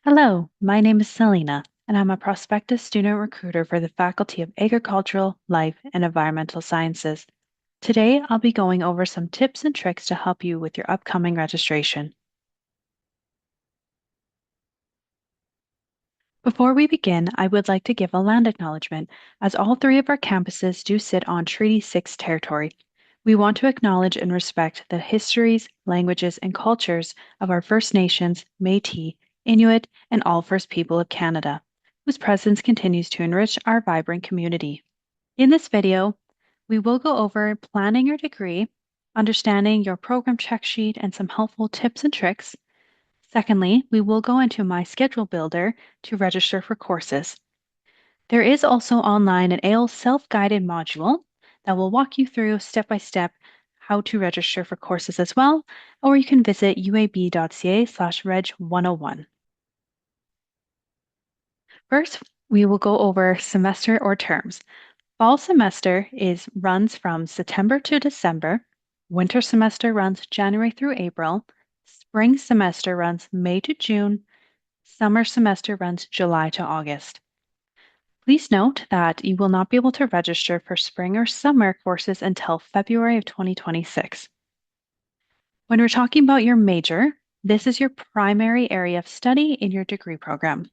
Hello, my name is Selena, and I'm a prospective student recruiter for the Faculty of Agricultural, Life, and Environmental Sciences. Today, I'll be going over some tips and tricks to help you with your upcoming registration. Before we begin, I would like to give a land acknowledgement, as all three of our campuses do sit on Treaty 6 territory. We want to acknowledge and respect the histories, languages, and cultures of our First Nations, Métis, Inuit, and all First People of Canada, whose presence continues to enrich our vibrant community. In this video, we will go over planning your degree, understanding your program check sheet, and some helpful tips and tricks. Secondly, we will go into my schedule builder to register for courses. There is also online an ALES self-guided module that will walk you through step by step how to register for courses as well, or you can visit uab.ca/reg101. First, we will go over semester or terms. Fall semester runs from September to December. Winter semester runs January through April. Spring semester runs May to June. Summer semester runs July to August. Please note that you will not be able to register for spring or summer courses until February of 2026. When we're talking about your major, this is your primary area of study in your degree program.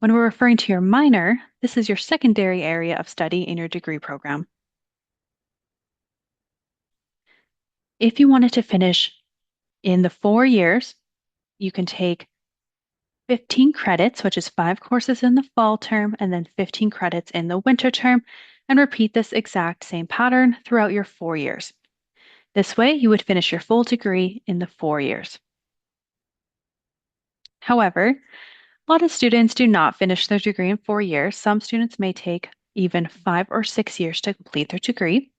When we're referring to your minor, this is your secondary area of study in your degree program. If you wanted to finish in the 4 years, you can take 15 credits, which is 5 courses in the fall term, and then 15 credits in the winter term, and repeat this exact same pattern throughout your 4 years. This way, you would finish your full degree in the 4 years. However, a lot of students do not finish their degree in 4 years. Some students may take even 5 or 6 years to complete their degree.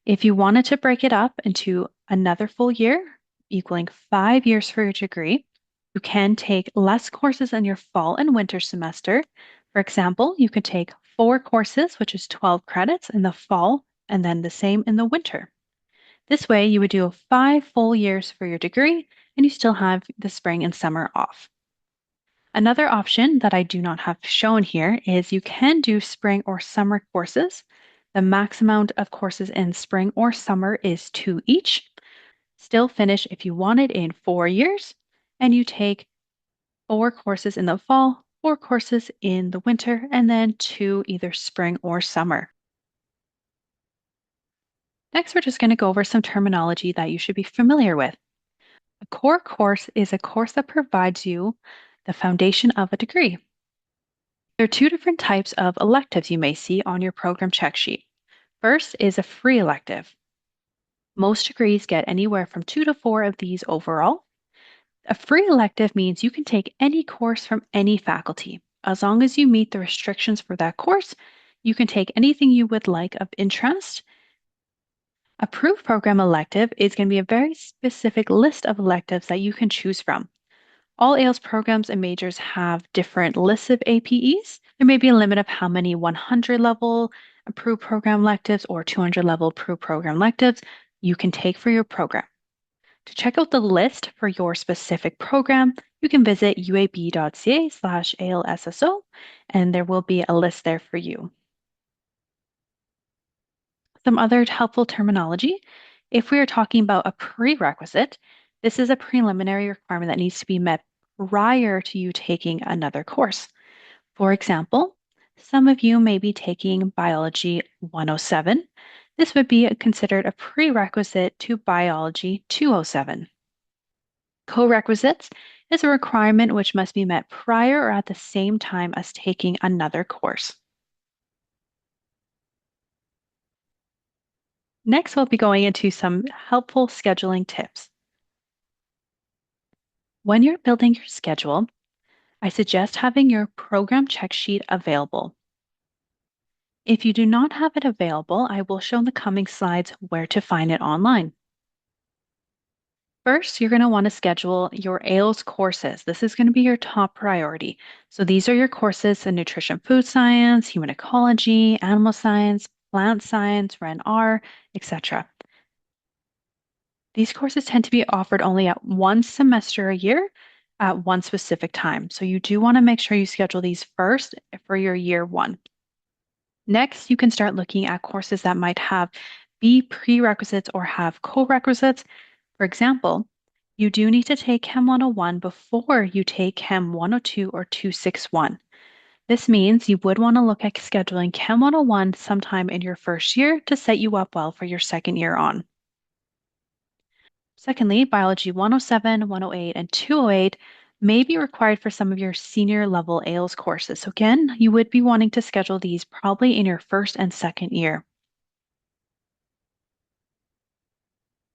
If you wanted to break it up into another full year, equaling 5 years for your degree, you can take less courses in your fall and winter semester. For example, you could take 4 courses, which is 12 credits in the fall, and then the same in the winter. This way, you would do 5 full years for your degree, and you still have the spring and summer off. Another option that I do not have shown here is you can do spring or summer courses. The max amount of courses in spring or summer is 2 each. Still finish if you want it in 4 years, and you take 4 courses in the fall, 4 courses in the winter, and then 2 either spring or summer. Next, we're just going to go over some terminology that you should be familiar with. A core course is a course that provides you the foundation of a degree. There are two different types of electives you may see on your program check sheet. First is a free elective. Most degrees get anywhere from 2 to 4 of these overall. A free elective means you can take any course from any faculty. As long as you meet the restrictions for that course, you can take anything you would like of interest. Approved program elective is going to be a very specific list of electives that you can choose from. All ALES programs and majors have different lists of APEs. There may be a limit of how many 100 level approved program electives or 200 level approved program electives you can take for your program. To check out the list for your specific program, you can visit uab.ca/ALSSO, and there will be a list there for you. Some other helpful terminology. If we are talking about a prerequisite, this is a preliminary requirement that needs to be met prior to you taking another course. For example, some of you may be taking Biology 107. This would be considered a prerequisite to Biology 207. Co-requisites is a requirement which must be met prior or at the same time as taking another course. Next, we'll be going into some helpful scheduling tips. When you're building your schedule, I suggest having your program check sheet available. If you do not have it available, I will show in the coming slides where to find it online. First, you're going to want to schedule your ALES courses. This is going to be your top priority. So these are your courses in nutrition, food science, human ecology, animal science, plant science, Ren-R, etc. These courses tend to be offered only at one semester a year, at one specific time. So you do want to make sure you schedule these first for your year one. Next, you can start looking at courses that might have B prerequisites or have co-requisites. For example, you do need to take Chem 101 before you take Chem 102 or 261. This means you would want to look at scheduling Chem 101 sometime in your first year to set you up well for your second year on. Secondly, Biology 107, 108, and 208 may be required for some of your senior level ALES courses. So again, you would be wanting to schedule these probably in your first and second year.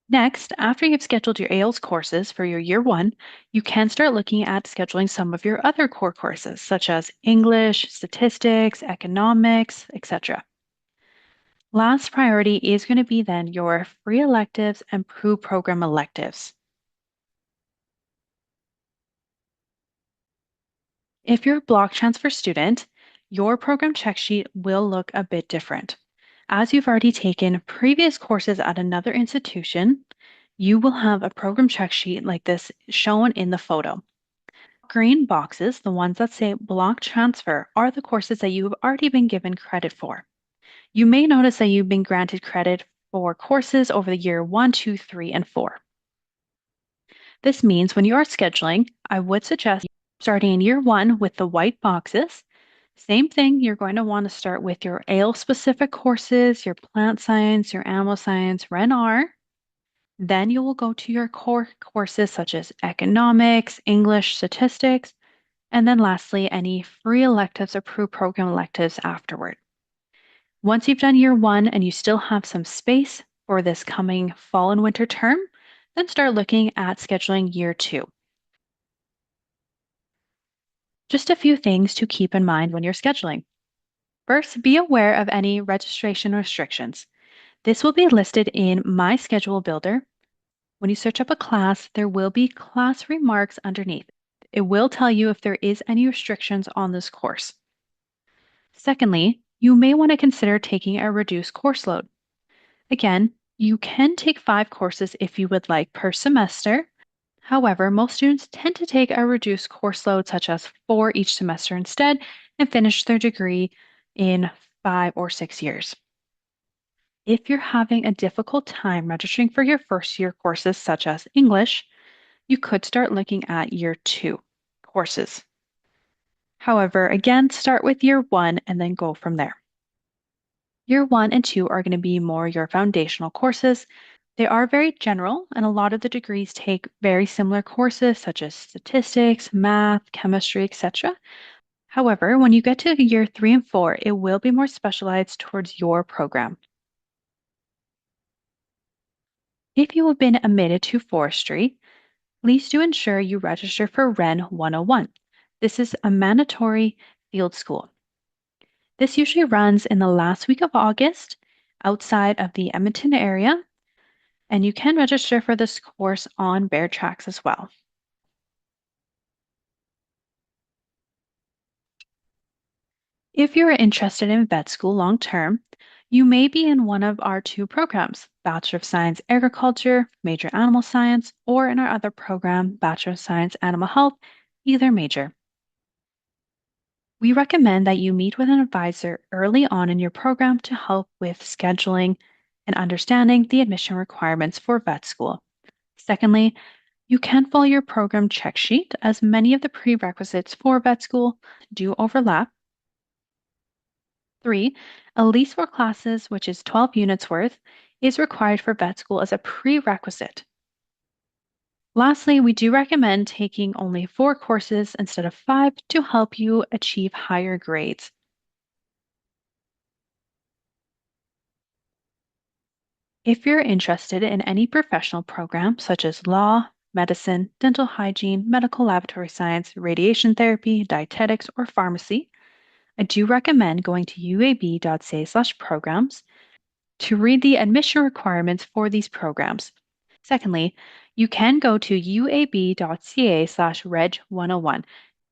Next, after you've scheduled your ALES courses for your year one, you can start looking at scheduling some of your other core courses, such as English, statistics, economics, etc. Last priority is going to be then your free electives and program electives. If you're a block transfer student, your program check sheet will look a bit different. As you've already taken previous courses at another institution, you will have a program check sheet like this shown in the photo. Green boxes, the ones that say block transfer, are the courses that you have already been given credit for. You may notice that you've been granted credit for courses over the year 1, 2, 3, and 4. This means when you are scheduling, I would suggest starting in year one with the white boxes. Same thing, you're going to want to start with your ALE specific courses, your plant science, your animal science, Ren-R. Then you will go to your core courses such as economics, English, statistics, and then lastly, any free electives or program electives afterward. Once you've done year one and you still have some space for this coming fall and winter term, then start looking at scheduling year two. Just a few things to keep in mind when you're scheduling. First, be aware of any registration restrictions. This will be listed in My Schedule Builder. When you search up a class, there will be class remarks underneath. It will tell you if there is any restrictions on this course. Secondly, you may want to consider taking a reduced course load. Again, you can take 5 courses if you would like per semester. However, most students tend to take a reduced course load, such as 4 each semester instead, and finish their degree in 5 or 6 years. If you're having a difficult time registering for your first year courses, such as English, you could start looking at year 2 courses. However, again, start with year 1 and then go from there. Year 1 and 2 are going to be more your foundational courses. They are very general, and a lot of the degrees take very similar courses such as statistics, math, chemistry, etc. However, when you get to year 3 and 4, it will be more specialized towards your program. If you have been admitted to forestry, please do ensure you register for Ren 101. This is a mandatory field school. This usually runs in the last week of August outside of the Edmonton area, and you can register for this course on Bear Tracks as well. If you're interested in vet school long term, you may be in one of our 2 programs, Bachelor of Science Agriculture, Major Animal Science, or in our other program, Bachelor of Science Animal Health, either major. We recommend that you meet with an advisor early on in your program to help with scheduling and understanding the admission requirements for vet school. Secondly, you can follow your program check sheet as many of the prerequisites for vet school do overlap. 3, ALES for classes, which is 12 units worth, is required for vet school as a prerequisite. Lastly, we do recommend taking only 4 courses instead of 5 to help you achieve higher grades. If you're interested in any professional program such as law, medicine, dental hygiene, medical laboratory science, radiation therapy, dietetics, or pharmacy, I do recommend going to uab.ca/programs to read the admission requirements for these programs. Secondly, you can go to uab.ca/reg101.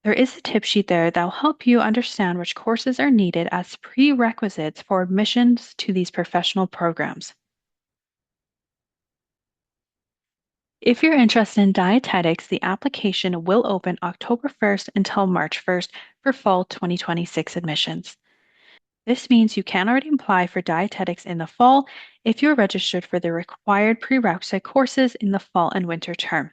There is a tip sheet there that will help you understand which courses are needed as prerequisites for admissions to these professional programs. If you're interested in dietetics, the application will open October 1st until March 1st for fall 2026 admissions. This means you can already apply for dietetics in the fall if you're registered for the required prerequisite courses in the fall and winter term.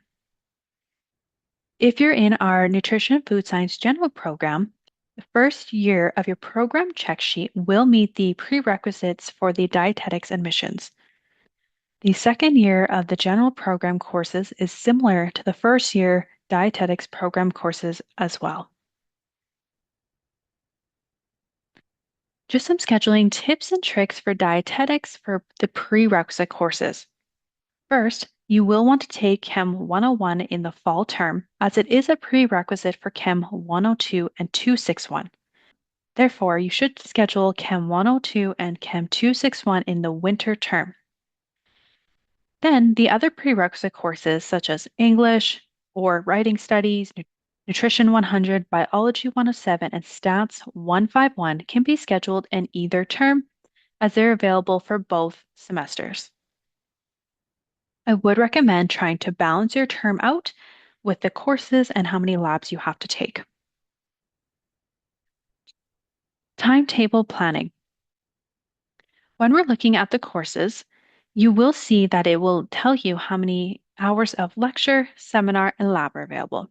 If you're in our Nutrition and Food Science General program, the first year of your program check sheet will meet the prerequisites for the dietetics admissions. The second year of the general program courses is similar to the first year dietetics program courses as well. Just some scheduling tips and tricks for dietetics for the prerequisite courses. First, you will want to take Chem 101 in the fall term, as it is a prerequisite for Chem 102 and 261. Therefore, you should schedule Chem 102 and Chem 261 in the winter term. Then, the other prerequisite courses, such as English or Writing Studies, Nutrition 100, Biology 107, and Stats 151, can be scheduled in either term as they're available for both semesters. I would recommend trying to balance your term out with the courses and how many labs you have to take. Timetable planning. When we're looking at the courses, you will see that it will tell you how many hours of lecture, seminar, and lab are available.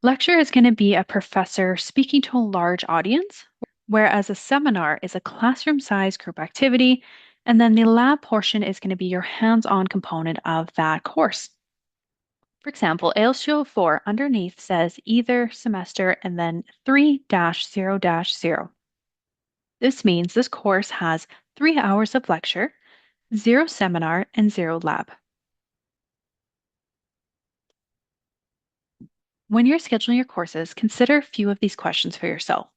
Lecture is going to be a professor speaking to a large audience, whereas a seminar is a classroom-sized group activity, and then the lab portion is going to be your hands-on component of that course. For example, ALES 204 underneath says either semester and then 3-0-0. This means this course has 3 hours of lecture, 0 seminar, and 0 lab. When you're scheduling your courses, consider a few of these questions for yourself.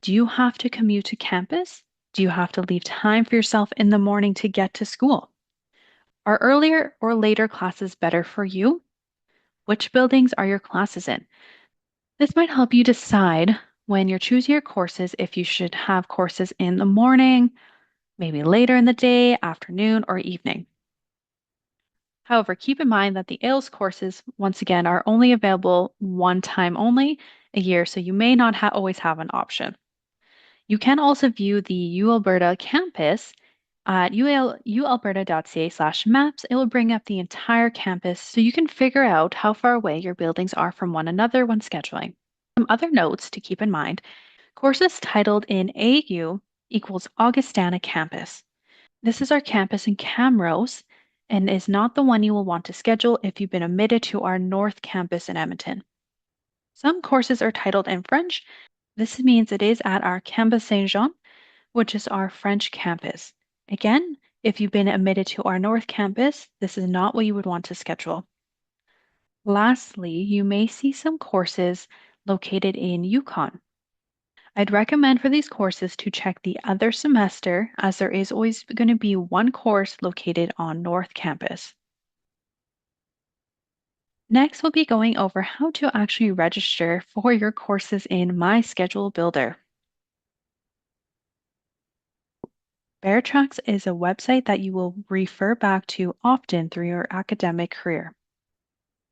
Do you have to commute to campus? Do you have to leave time for yourself in the morning to get to school? Are earlier or later classes better for you? Which buildings are your classes in? This might help you decide when you're choosing your courses if you should have courses in the morning, maybe later in the day, afternoon, or evening. However, keep in mind that the ALES courses, once again, are only available one time only a year, so you may not always have an option. You can also view the UAlberta campus at ualberta.ca/maps. It will bring up the entire campus so you can figure out how far away your buildings are from one another when scheduling. Some other notes to keep in mind: courses titled in AU equals Augustana campus. This is our campus in Camrose and is not the one you will want to schedule if you've been admitted to our North campus in Edmonton. Some courses are titled in French. This means it is at our Campus Saint-Jean, which is our French campus. Again, if you've been admitted to our North campus, this is not what you would want to schedule. Lastly, you may see some courses located in Yukon. I'd recommend for these courses to check the other semester, as there is always going to be one course located on North Campus. Next, we'll be going over how to actually register for your courses in My Schedule Builder. BearTracks is a website that you will refer back to often through your academic career.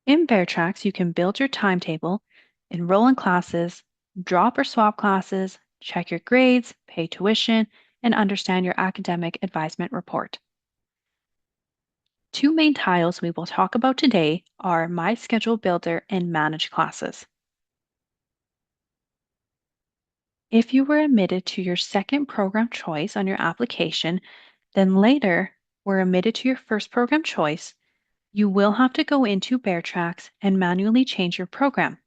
In BearTracks, you can build your timetable, enroll in classes, drop or swap classes, check your grades, pay tuition, and understand your academic advisement report. Two main tiles we will talk about today are My Schedule Builder and Manage Classes. If you were admitted to your second program choice on your application, then later were admitted to your first program choice, you will have to go into BearTracks and manually change your program.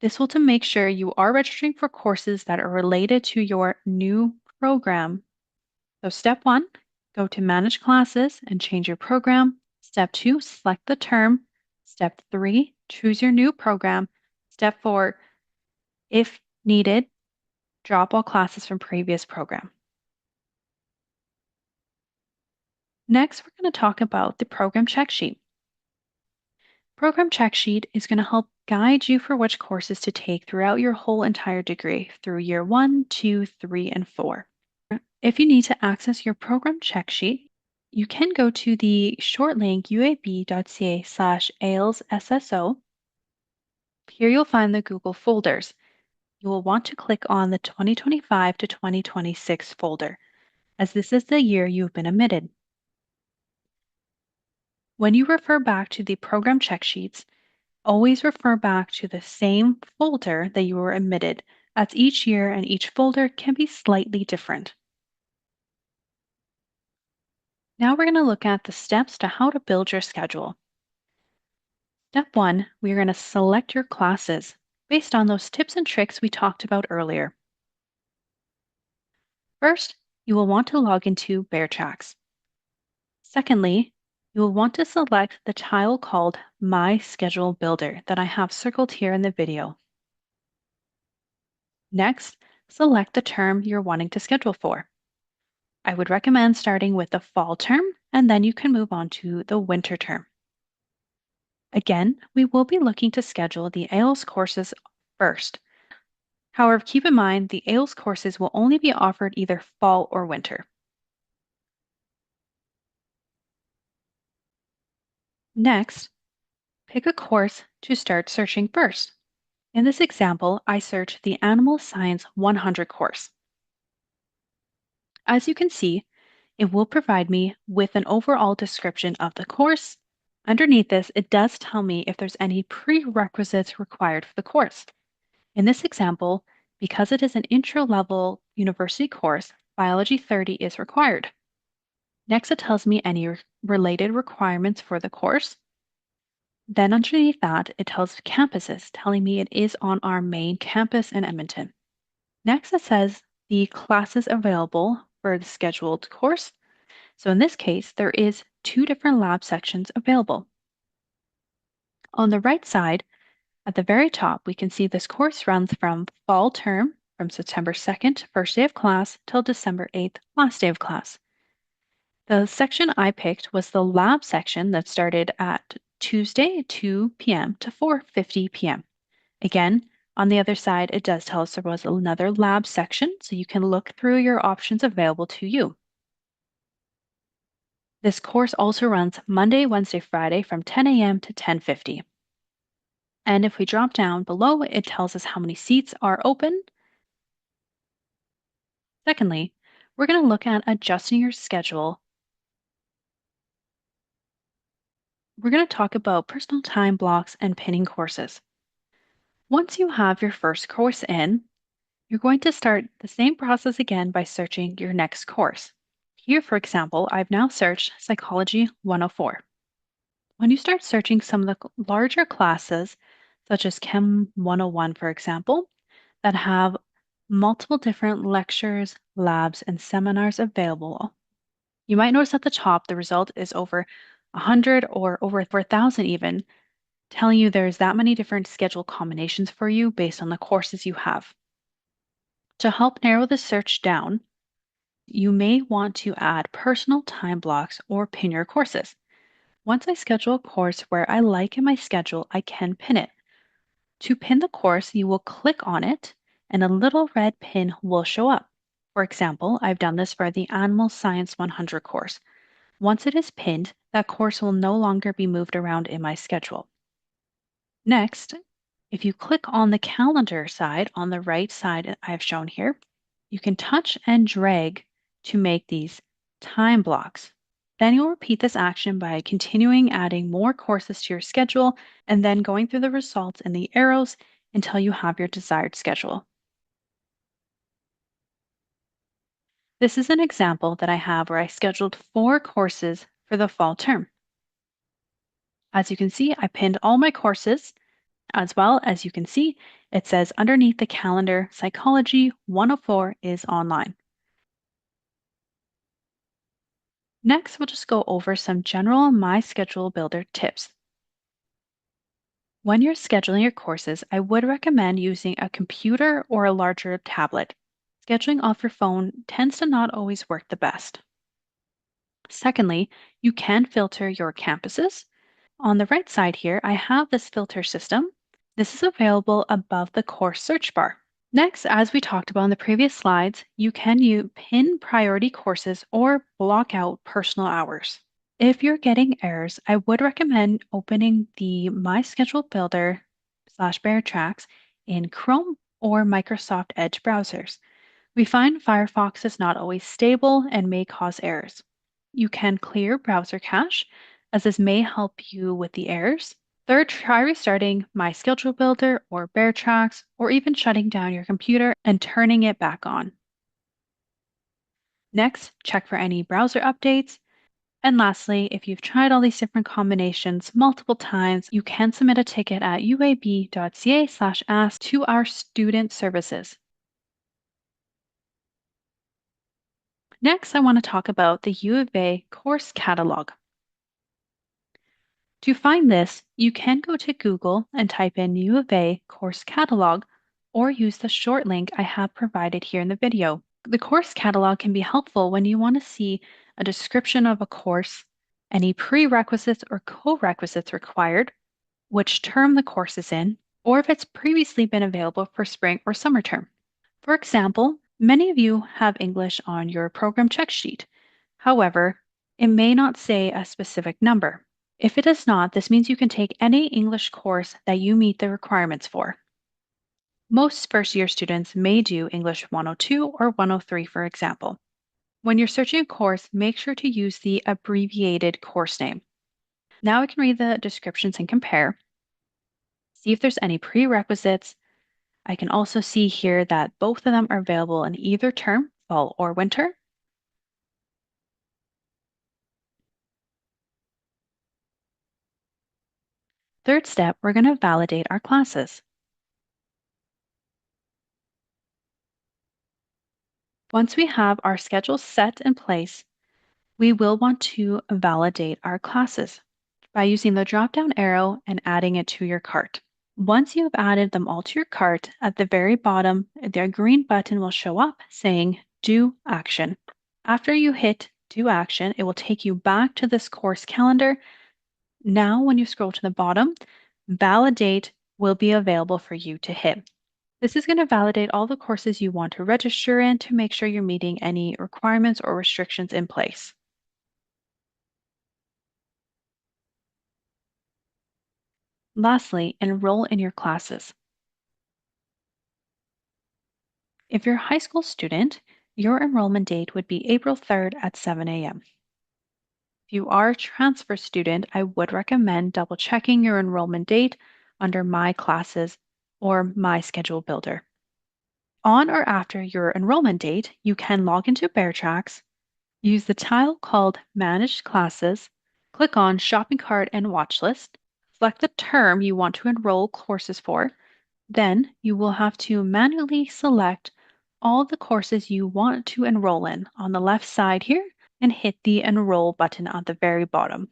This will to make sure you are registering for courses that are related to your new program. So step 1, go to Manage Classes and change your program. Step 2, select the term. Step 3, choose your new program. Step 4, if needed, drop all classes from previous program. Next, we're going to talk about the program check sheet. Program check sheet is going to help guide you for which courses to take throughout your whole entire degree through year 1, 2, 3, and 4. If you need to access your program check sheet, you can go to the short link uab.ca/ALES-SSO. Here you'll find the Google folders. You will want to click on the 2025 to 2026 folder, as this is the year you've been admitted. When you refer back to the program check sheets, always refer back to the same folder that you were admitted, as each year and each folder can be slightly different. Now we're going to look at the steps to how to build your schedule. Step 1, we're going to select your classes based on those tips and tricks we talked about earlier. First, you will want to log into BearTracks. Secondly, you will want to select the tile called My Schedule Builder that I have circled here in the video. Next, select the term you're wanting to schedule for. I would recommend starting with the fall term, and then you can move on to the winter term. Again, we will be looking to schedule the ALES courses first. However, keep in mind the ALES courses will only be offered either fall or winter. Next, pick a course to start searching first. In this example, I searched the Animal Science 100 course. As you can see, it will provide me with an overall description of the course. Underneath this, it does tell me if there's any prerequisites required for the course. In this example, because it is an intro-level university course, Biology 30 is required. Next, it tells me any related requirements for the course. Then underneath that, it tells campuses, telling me it is on our main campus in Edmonton. Next, it says the classes available for the scheduled course. So in this case, there is 2 different lab sections available. On the right side, at the very top, we can see this course runs from fall term, from September 2nd, first day of class, till December 8th, last day of class. The section I picked was the lab section that started at Tuesday, 2 p.m. to 4:50 p.m. Again, on the other side, it does tell us there was another lab section, so you can look through your options available to you. This course also runs Monday, Wednesday, Friday from 10 a.m. to 10:50. And if we drop down below, it tells us how many seats are open. Secondly, we're going to look at adjusting your schedule. We're going to talk about personal time blocks and pinning courses. Once you have your first course in, you're going to start the same process again by searching your next course. Here, for example, I've now searched Psychology 104. When you start searching some of the larger classes, such as Chem 101, for example, that have multiple different lectures, labs, and seminars available, you might notice at the top the result is over 100 or over 1,000 even, telling you there's that many different schedule combinations for you based on the courses you have. To help narrow the search down, you may want to add personal time blocks or pin your courses. Once I schedule a course where I like in my schedule, I can pin it. To pin the course, you will click on it and a little red pin will show up. For example, I've done this for the Animal Science 100 course. Once it is pinned, that course will no longer be moved around in my schedule. Next, if you click on the calendar side on the right side I've shown here, you can touch and drag to make these time blocks. Then you'll repeat this action by continuing adding more courses to your schedule and then going through the results in the arrows until you have your desired schedule. This is an example that I have where I scheduled 4 courses for the fall term. As you can see, I pinned all my courses. As well as you can see, it says underneath the calendar, Psychology 104 is online. Next, we'll just go over some general My Schedule Builder tips. When you're scheduling your courses, I would recommend using a computer or a larger tablet. Scheduling off your phone tends to not always work the best. Secondly, you can filter your campuses. On the right side here, I have this filter system. This is available above the course search bar. Next, as we talked about in the previous slides, you can pin priority courses or block out personal hours. If you're getting errors, I would recommend opening the My Schedule Builder slash Bear Tracks in Chrome or Microsoft Edge browsers. We find Firefox is not always stable and may cause errors. You can clear browser cache, as this may help you with the errors. Third, try restarting My Schedule Builder or Bear Tracks, or even shutting down your computer and turning it back on. Next, check for any browser updates. And lastly, if you've tried all these different combinations multiple times, you can submit a ticket at uab.ca/ask to our student services. Next, I want to talk about the U of A course catalog. To find this, you can go to Google and type in U of A course catalog or use the short link I have provided here in the video. The course catalog can be helpful when you want to see a description of a course, any prerequisites or co-requisites required, which term the course is in, or if it's previously been available for spring or summer term. For example, many of you have English on your program check sheet. However, it may not say a specific number. If it does not, this means you can take any English course that you meet the requirements for. Most first year students may do English 102 or 103, for example. When you're searching a course, make sure to use the abbreviated course name. Now we can read the descriptions and compare, see if there's any prerequisites. I can also see here that both of them are available in either term, fall or winter. Third step, we're going to validate our classes. Once we have our schedule set in place, we will want to validate our classes by using the drop-down arrow and adding it to your cart. Once you have added them all to your cart, at the very bottom, the green button will show up saying Do Action. After you hit Do Action, it will take you back to this course calendar. Now, when you scroll to the bottom, Validate will be available for you to hit. This is going to validate all the courses you want to register in to make sure you're meeting any requirements or restrictions in place. Lastly, enroll in your classes. If you're a high school student, your enrollment date would be April 3rd at 7 a.m. If you are a transfer student, I would recommend double checking your enrollment date under My Classes or My Schedule Builder. On or after your enrollment date, you can log into BearTracks, use the tile called Manage Classes, click on Shopping Cart and Watch List, select the term you want to enroll courses for. Then you will have to manually select all the courses you want to enroll in on the left side here and hit the Enroll button at the very bottom.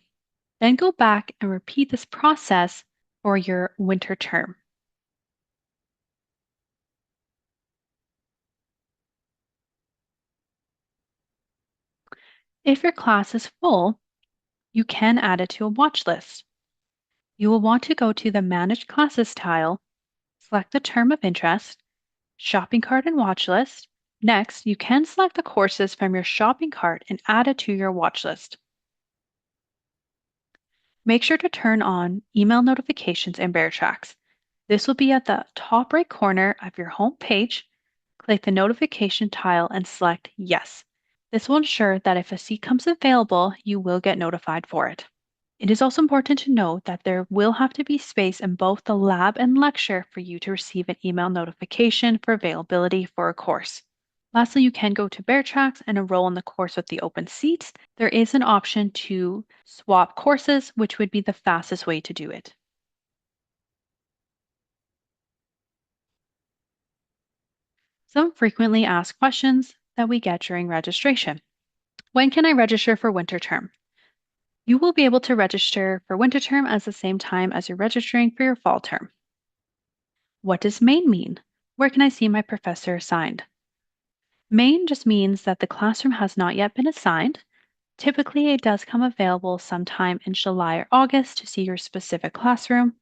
Then go back and repeat this process for your winter term. If your class is full, you can add it to a watch list. You will want to go to the Manage Classes tile, select the term of interest, shopping cart and watch list. Next, you can select the courses from your shopping cart and add it to your watch list. Make sure to turn on email notifications in BearTracks. This will be at the top right corner of your home page. Click the notification tile and select Yes. This will ensure that if a seat comes available, you will get notified for it. It is also important to note that there will have to be space in both the lab and lecture for you to receive an email notification for availability for a course. Lastly, you can go to BearTracks and enroll in the course with the open seats. There is an option to swap courses, which would be the fastest way to do it. Some frequently asked questions that we get during registration. When can I register for winter term? You will be able to register for winter term at the same time as you're registering for your fall term. What does main mean? Where can I see my professor assigned? Main just means that the classroom has not yet been assigned. Typically, it does come available sometime in July or August to see your specific classroom.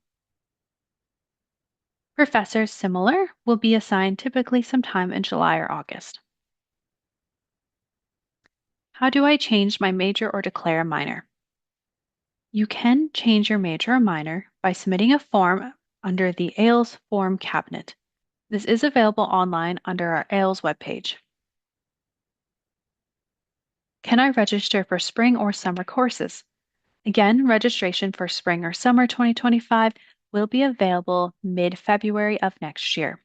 Professors similar will be assigned typically sometime in July or August. How do I change my major or declare a minor? You can change your major or minor by submitting a form under the ALES form cabinet. This is available online under our ALES webpage. Can I register for spring or summer courses? Again, registration for spring or summer 2025 will be available mid-February of next year.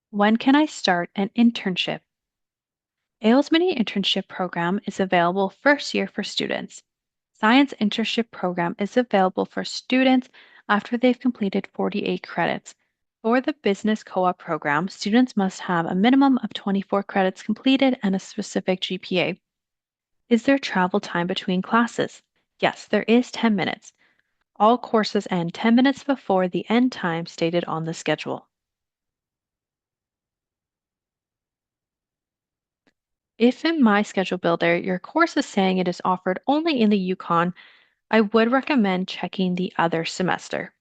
When can I start an internship? ALES Mini Internship Program is available first year for students. Science Internship Program is available for students after they've completed 48 credits. For the Business Co-op program, students must have a minimum of 24 credits completed and a specific GPA. Is there travel time between classes? Yes, there is 10 minutes. All courses end 10 minutes before the end time stated on the schedule. If in My Schedule Builder your course is saying it is offered only in the Yukon, I would recommend checking the other semester.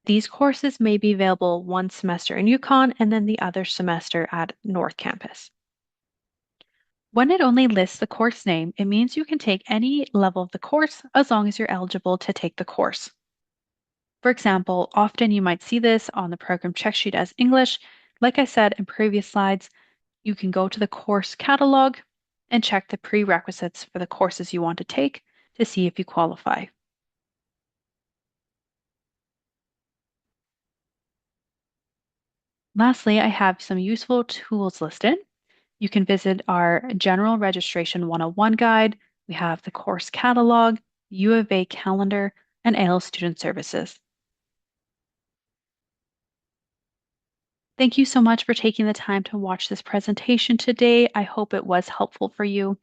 These courses may be available one semester in Yukon and then the other semester at North Campus. When it only lists the course name, it means you can take any level of the course as long as you're eligible to take the course. For example, often you might see this on the program check sheet as English. Like I said in previous slides, you can go to the course catalog and check the prerequisites for the courses you want to take to see if you qualify. Lastly, I have some useful tools listed. You can visit our General Registration 101 guide. We have the course catalog, U of A calendar, and ALES Student Services. Thank you so much for taking the time to watch this presentation today. I hope it was helpful for you.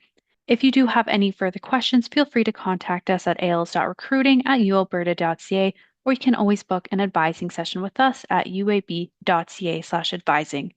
If you do have any further questions, feel free to contact us at ales.recruiting@ualberta.ca, or you can always book an advising session with us at uab.ca/advising.